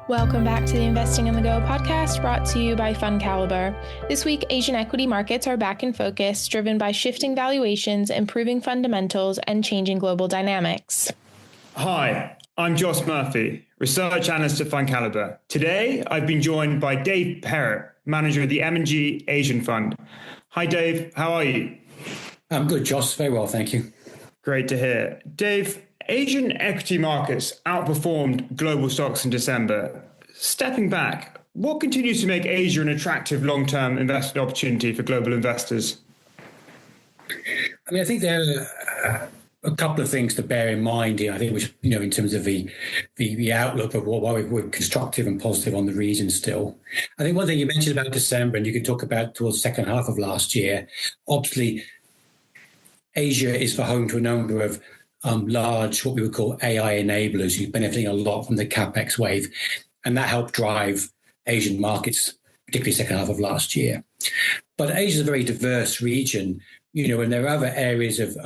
Welcome back to the Investing on the Go podcast, brought to you by FundCalibre. This week, Asian equity markets are back in focus, driven by shifting valuations, improving fundamentals, and changing global dynamics. Hi, I'm Josh Murphy, research analyst at FundCalibre. Today, I've been joined by Dave Perrett, manager of the M&G Asian Fund. Hi, Dave. How are you? I'm good, Josh. Very well, thank you. Great to hear. Dave, Asian equity markets outperformed global stocks in December. Stepping back, what continues to make Asia an attractive long-term investment opportunity for global investors? I think there are a couple of things to bear in mind here. I think, which, in terms of the outlook of why we're constructive and positive on the region still. I think one thing you mentioned about December, and you could talk about towards the second half of last year, obviously Asia is the home to a number of large, what we would call AI enablers, who're benefiting a lot from the CapEx wave. And that helped drive Asian markets, particularly second half of last year. But Asia is a very diverse region, and there are other areas of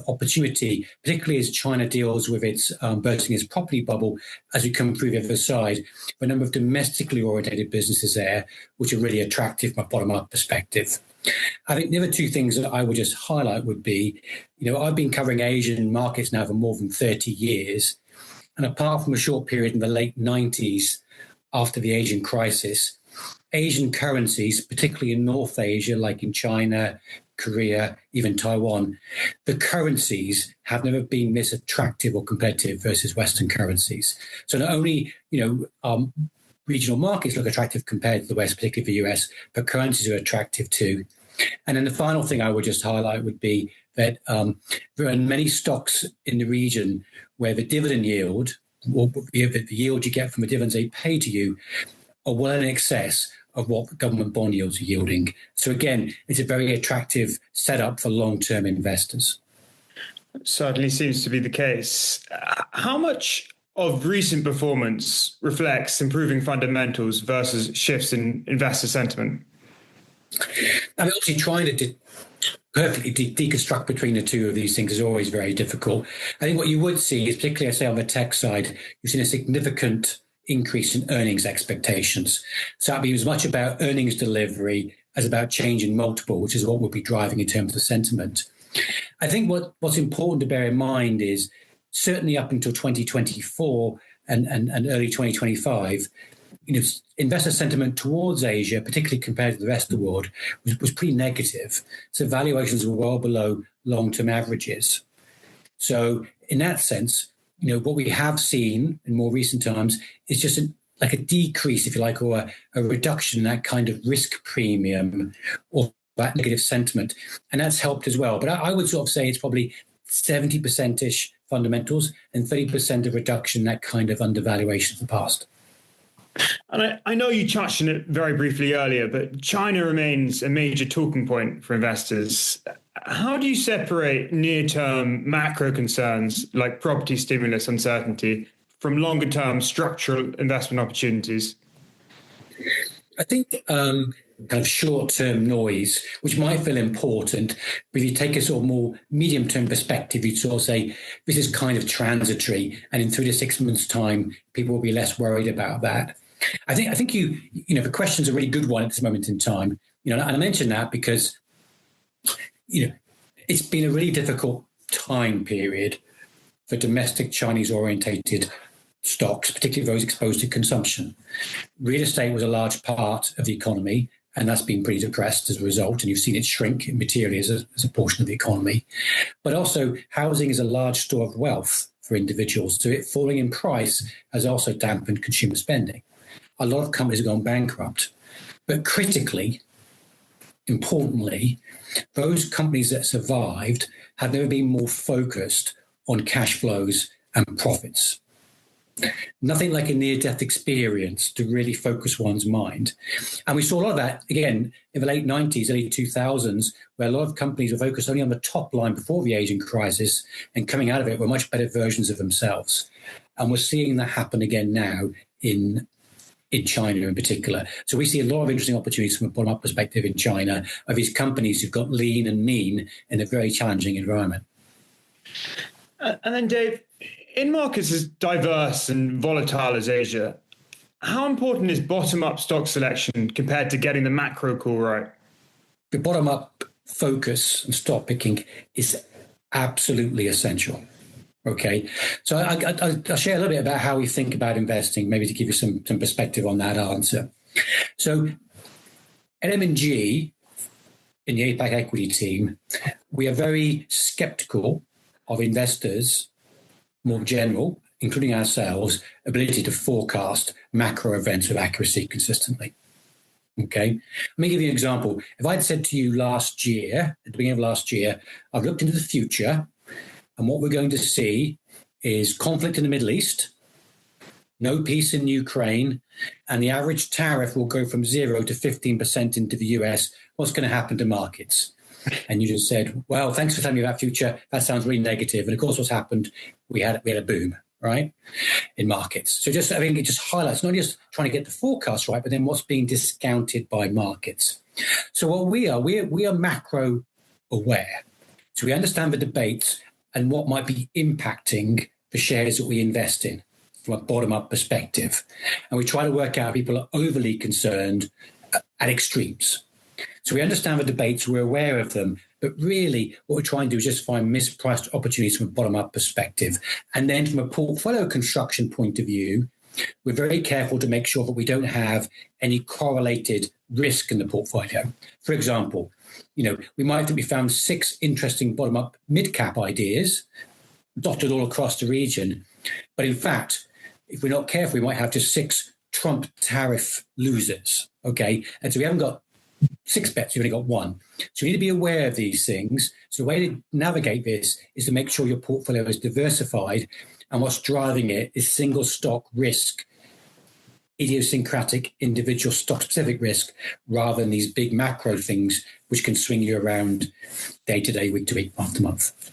opportunity, particularly as China deals with its bursting its property bubble as we come through the other side. A number of domestically orientated businesses there, which are really attractive from a bottom-up perspective. I think the other two things that I would just highlight would be, I've been covering Asian markets now for more than 30 years. And apart from a short period in the late 90s after the Asian crisis, Asian currencies, particularly in North Asia, like in China, Korea, even Taiwan, the currencies have never been this attractive or competitive versus Western currencies. So not only, regional markets look attractive compared to the West, particularly the US, but currencies are attractive too. And then the final thing I would just highlight would be that there are many stocks in the region where the dividend yield, or the yield you get from the dividends they pay to you, are well in excess of what government bond yields are yielding. So again, it's a very attractive setup for long-term investors. Certainly seems to be the case. How much of recent performance reflects improving fundamentals versus shifts in investor sentiment? Obviously trying to perfectly deconstruct between the two of these things is always very difficult. I think what you would see is, particularly, I say, on the tech side, you've seen a significant increase in earnings expectations. So that'd be as much about earnings delivery as about change in multiple, which is what we'll be driving in terms of sentiment. I think what's important to bear in mind is certainly up until 2024 and early 2025, investor sentiment towards Asia, particularly compared to the rest of the world, was pretty negative. So valuations were well below long-term averages. So in that sense, what we have seen in more recent times is just like a decrease, if you like, or a reduction in that kind of risk premium or that negative sentiment. And that's helped as well. But I would sort of say it's probably 70%-ish fundamentals and 30% of reduction, that kind of undervaluation of the past. And I know you touched on it very briefly earlier, but China remains a major talking point for investors. How do you separate near-term macro concerns like property stimulus uncertainty from longer-term structural investment opportunities? I think kind of short-term noise, which might feel important, but if you take a sort of more medium-term perspective, you'd sort of say this is kind of transitory, and in 3 to 6 months' time, people will be less worried about that. I think the question's a really good one at this moment in time. And I mention that because, it's been a really difficult time period for domestic Chinese-orientated stocks, particularly those exposed to consumption. Real estate was a large part of the economy, and that's been pretty depressed as a result, and you've seen it shrink materially as a portion of the economy. But also, housing is a large store of wealth for individuals, so it falling in price has also dampened consumer spending. A lot of companies have gone bankrupt. But critically, importantly, those companies that survived have never been more focused on cash flows and profits. Nothing like a near-death experience to really focus one's mind. And we saw a lot of that, again, in the late 90s, early 2000s, where a lot of companies were focused only on the top line before the Asian crisis, and coming out of it were much better versions of themselves. And we're seeing that happen again now in China in particular. So we see a lot of interesting opportunities from a bottom-up perspective in China of these companies who've got lean and mean in a very challenging environment. And then, Dave, in markets as diverse and volatile as Asia, How important is bottom-up stock selection compared to getting the macro call right? The bottom-up focus and stock picking is absolutely essential. Okay, so I'll share a little bit about how we think about investing, maybe to give you some perspective on that answer. So at M&G, in the APAC equity team, we are very skeptical of investors, more general, including ourselves, ability to forecast macro events with accuracy consistently. Okay, let me give you an example. If I'd said to you last year, at the beginning of last year, I've looked into the future, and what we're going to see is conflict in the Middle East, no peace in Ukraine, and the average tariff will go from 0 to 15% into the US. What's going to happen to markets? And you just said, well, thanks for telling me about future. That sounds really negative. And of course, what's happened? We had a boom, right, in markets. So I think it just highlights not just trying to get the forecast right, but then what's being discounted by markets. So what we are macro aware. So we understand the debates and what might be impacting the shares that we invest in from a bottom-up perspective. And we try to work out if people are overly concerned at extremes. So we understand the debates, we're aware of them, but really what we're trying to do is just find mispriced opportunities from a bottom-up perspective. And then from a portfolio construction point of view, we're very careful to make sure that we don't have any correlated risk in the portfolio. For example, we might have found 6 interesting bottom-up mid-cap ideas dotted all across the region. But in fact, if we're not careful, we might have just 6 Trump tariff losers, okay? And so we haven't got 6 bets, you've only got 1. So you need to be aware of these things. So the way to navigate this is to make sure your portfolio is diversified, and what's driving it is single stock risk, idiosyncratic individual stock specific risk, rather than these big macro things which can swing you around day to day, week to week, month to month.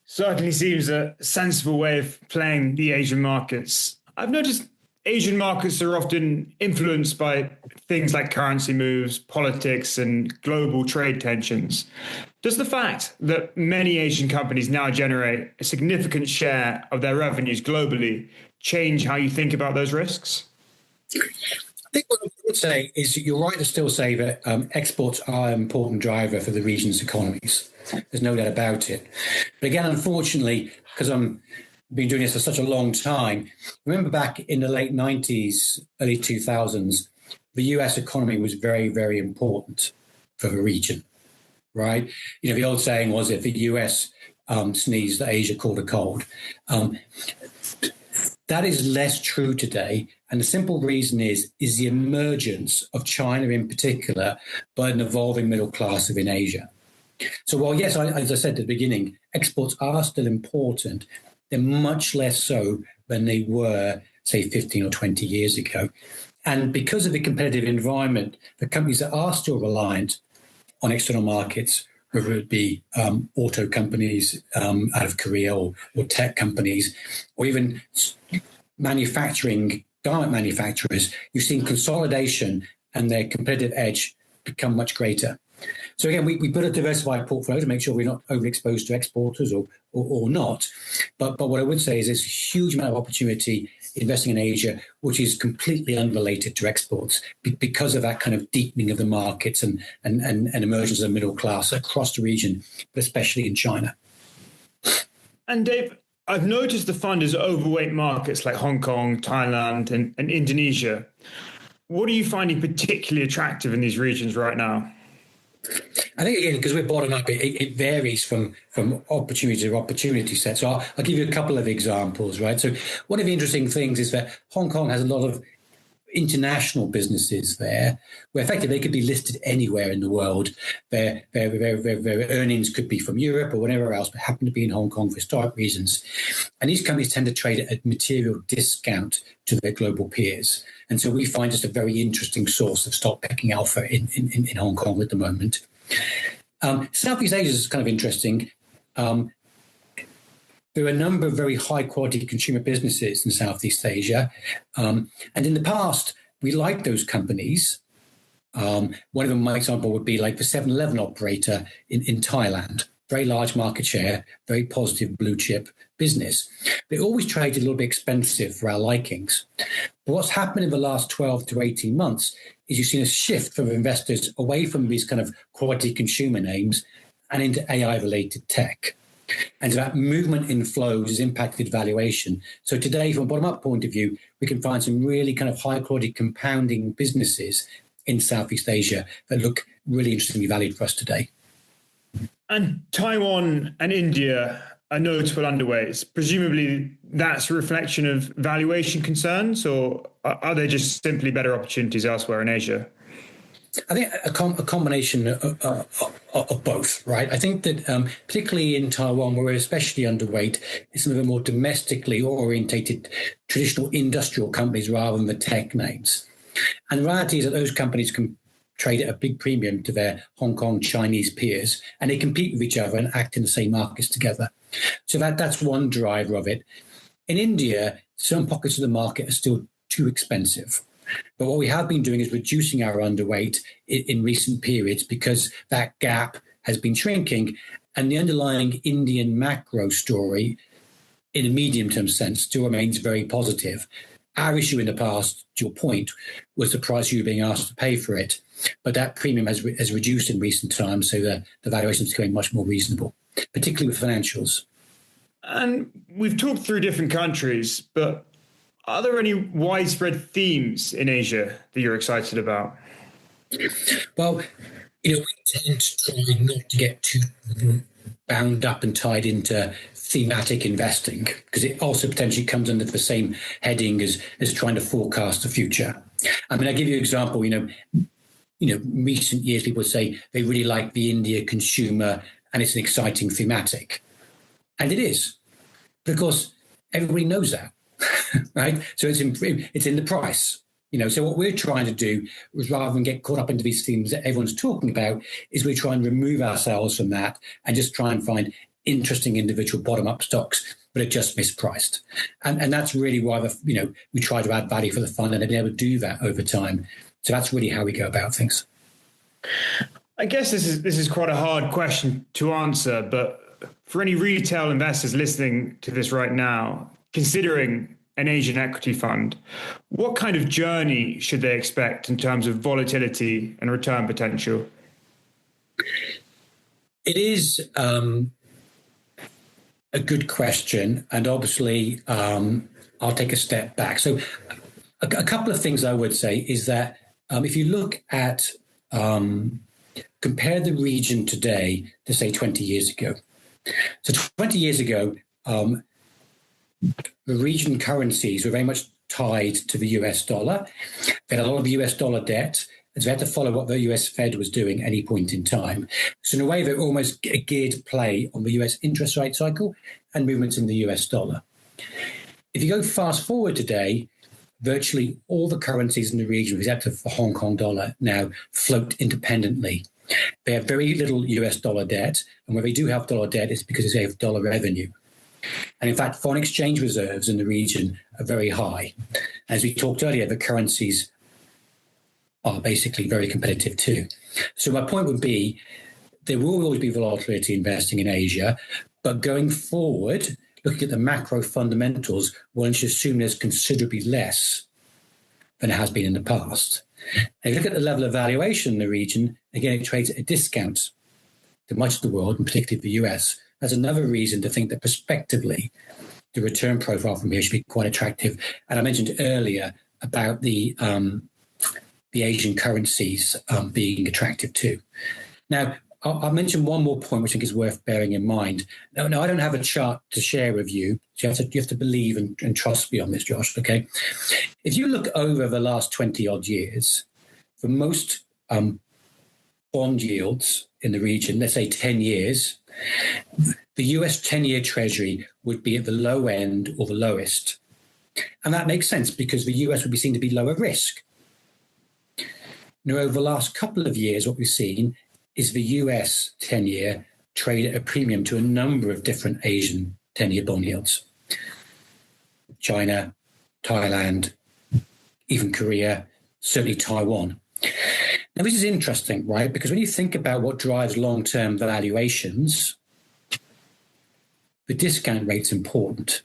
Certainly seems a sensible way of playing the Asian markets. I've noticed Asian markets are often influenced by things like currency moves, politics, and global trade tensions. Does the fact that many Asian companies now generate a significant share of their revenues globally change how you think about those risks? I think what I would say is you're right to still say that exports are an important driver for the region's economies. There's no doubt about it. But again, unfortunately, because I've been doing this for such a long time, remember back in the late 90s, early 2000s, the US economy was very, very important for the region, right? The old saying was, if the US sneezed, Asia caught a cold. That is less true today. And the simple reason is the emergence of China in particular, but an evolving middle class within Asia. So while, yes, as I said at the beginning, exports are still important, they're much less so than they were, say, 15 or 20 years ago. And because of the competitive environment, the companies that are still reliant on external markets, whether it be auto companies out of Korea or tech companies, or even garment manufacturers, you've seen consolidation and their competitive edge become much greater. So again, we put a diversified portfolio to make sure we're not overexposed to exporters or not. But what I would say is there's a huge amount of opportunity investing in Asia, which is completely unrelated to exports because of that kind of deepening of the markets and emergence of the middle class across the region, but especially in China. And Dave, I've noticed the fund is overweight markets like Hong Kong, Thailand, and Indonesia. What are you finding particularly attractive in these regions right now? I think, again, because we're bottom up, it varies from opportunity to opportunity set. So I'll give you a couple of examples, right? So one of the interesting things is that Hong Kong has a lot of international businesses there, where effectively they could be listed anywhere in the world. Their earnings could be from Europe or whatever else, but happen to be in Hong Kong for historic reasons. And these companies tend to trade at a material discount to their global peers. And so we find just a very interesting source of stock picking alpha in Hong Kong at the moment. Southeast Asia is kind of interesting. There are a number of very high-quality consumer businesses in Southeast Asia. And in the past, we liked those companies. One of them, my example, would be like the 7-Eleven operator in Thailand. very large market share, very positive blue chip business. They always traded a little bit expensive for our likings. But what's happened in the last 12 to 18 months is you've seen a shift from investors away from these kind of quality consumer names and into AI-related tech. And so that movement in flows has impacted valuation. So today, from a bottom-up point of view, we can find some really kind of high-quality compounding businesses in Southeast Asia that look really interestingly valued for us today. And Taiwan and India are notable underweights. Presumably that's a reflection of valuation concerns, or are there just simply better opportunities elsewhere in Asia? I think a combination of both, right? I think that particularly in Taiwan, where we're especially underweight, is some of the more domestically orientated traditional industrial companies rather than the tech names. And the reality is that those companies can trade at a big premium to their Hong Kong Chinese peers, and they compete with each other and act in the same markets together. So that's one driver of it. In India, some pockets of the market are still too expensive. But what we have been doing is reducing our underweight in recent periods because that gap has been shrinking, and the underlying Indian macro story in a medium-term sense still remains very positive. Our issue in the past, to your point, was the price you were being asked to pay for it. But that premium has reduced in recent times, so the valuation is becoming much more reasonable, particularly with financials. And we've talked through different countries, but are there any widespread themes in Asia that you're excited about? Well, we tend to try not to get too bound up and tied into thematic investing, because it also potentially comes under the same heading as trying to forecast the future. I mean, I'll give you an example. Recent years, people say they really like the India consumer and it's an exciting thematic. And it is, because everybody knows that, right? So it's in the price. So what we're trying to do is, rather than get caught up into these themes that everyone's talking about, is we try and remove ourselves from that and just try and find interesting individual bottom-up stocks, but are just mispriced. And that's really why we try to add value for the fund, and they've been able to do that over time. So that's really how we go about things. I guess this is quite a hard question to answer, but for any retail investors listening to this right now, considering an Asian equity fund, what kind of journey should they expect in terms of volatility and return potential? It is a good question. And obviously, I'll take a step back. So a couple of things I would say is that if you look at, compare the region today to, say, 20 years ago. So 20 years ago, the region currencies were very much tied to the US dollar. They had a lot of US dollar debt, and so they had to follow what the US Fed was doing at any point in time. So in a way, they're almost geared to play on the US interest rate cycle and movements in the US dollar. If you go fast forward today, virtually all the currencies in the region, except for the Hong Kong dollar, now float independently. They have very little US dollar debt, and where they do have dollar debt, it's because they have dollar revenue. And in fact, foreign exchange reserves in the region are very high. As we talked earlier, the currencies are basically very competitive too. So my point would be, there will always be volatility investing in Asia, but going forward, looking at the macro fundamentals, one should assume there's considerably less than it has been in the past. And if you look at the level of valuation in the region, again, it trades at a discount to much of the world, and particularly the US. That's another reason to think that prospectively, the return profile from here should be quite attractive. And I mentioned earlier about the Asian currencies being attractive too. Now, I'll mention one more point, which I think is worth bearing in mind. Now, I don't have a chart to share with you, so you have to believe and trust me on this, Josh, okay? If you look over the last 20-odd years, for most bond yields in the region, let's say 10 years, the US 10-year Treasury would be at the low end or the lowest. And that makes sense because the US would be seen to be lower risk. Now, over the last couple of years, what we've seen is the US 10-year trade at a premium to a number of different Asian 10-year bond yields. China, Thailand, even Korea, certainly Taiwan. Now, this is interesting, right? Because when you think about what drives long-term valuations, the discount rate's important.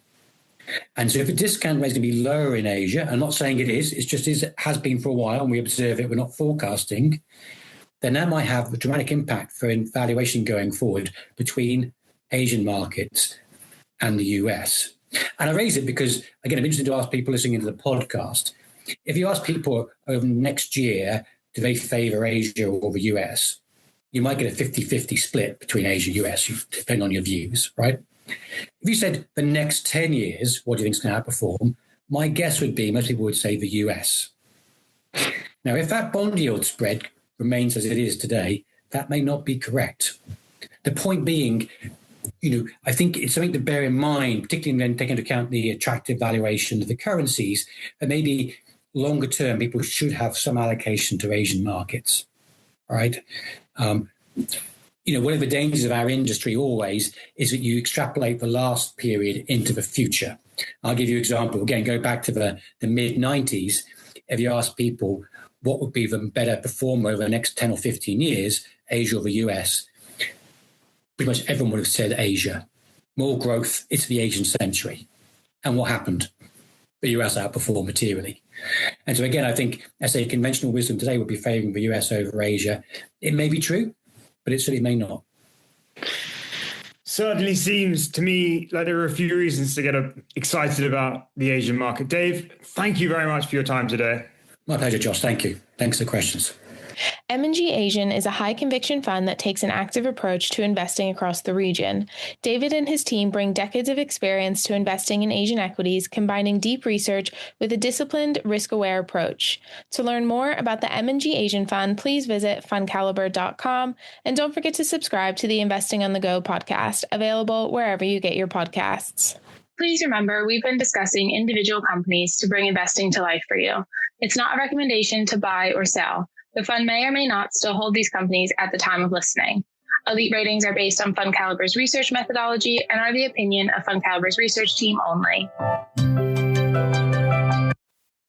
And so if the discount rate is going to be lower in Asia, I'm not saying it is, it's just it has been for a while and we observe it, we're not forecasting, then that might have a dramatic impact for valuation going forward between Asian markets and the US. And I raise it because, again, I'm interested to ask people listening to the podcast, if you ask people over next year, do they favor Asia or the US? You might get a 50-50 split between Asia and US, depending on your views, right? If you said the next 10 years, what do you think is going to outperform? My guess would be most people would say the US. Now, if that bond yield spread remains as it is today, that may not be correct. The point being, I think it's something to bear in mind, particularly when taking into account the attractive valuation of the currencies, that maybe longer term people should have some allocation to Asian markets, right? One of the dangers of our industry always is that you extrapolate the last period into the future. I'll give you an example. Again, go back to the mid-90s. If you ask people what would be the better performer over the next 10 or 15 years, Asia or the US, pretty much everyone would have said Asia. More growth, it's the Asian century. And what happened? The US outperformed materially. And so again, I think, as a conventional wisdom today would be favoring the US over Asia. It may be true, but it certainly may not. Certainly seems to me like there are a few reasons to get excited about the Asian market. Dave, thank you very much for your time today. My pleasure, Josh. Thank you. Thanks for the questions. M&G Asian is a high-conviction fund that takes an active approach to investing across the region. David and his team bring decades of experience to investing in Asian equities, combining deep research with a disciplined, risk-aware approach. To learn more about the M&G Asian Fund, please visit FundCalibre.com, and don't forget to subscribe to the Investing on the Go podcast, available wherever you get your podcasts. Please remember, we've been discussing individual companies to bring investing to life for you. It's not a recommendation to buy or sell. The fund may or may not still hold these companies at the time of listening. Elite ratings are based on FundCalibre's research methodology and are the opinion of FundCalibre's research team only.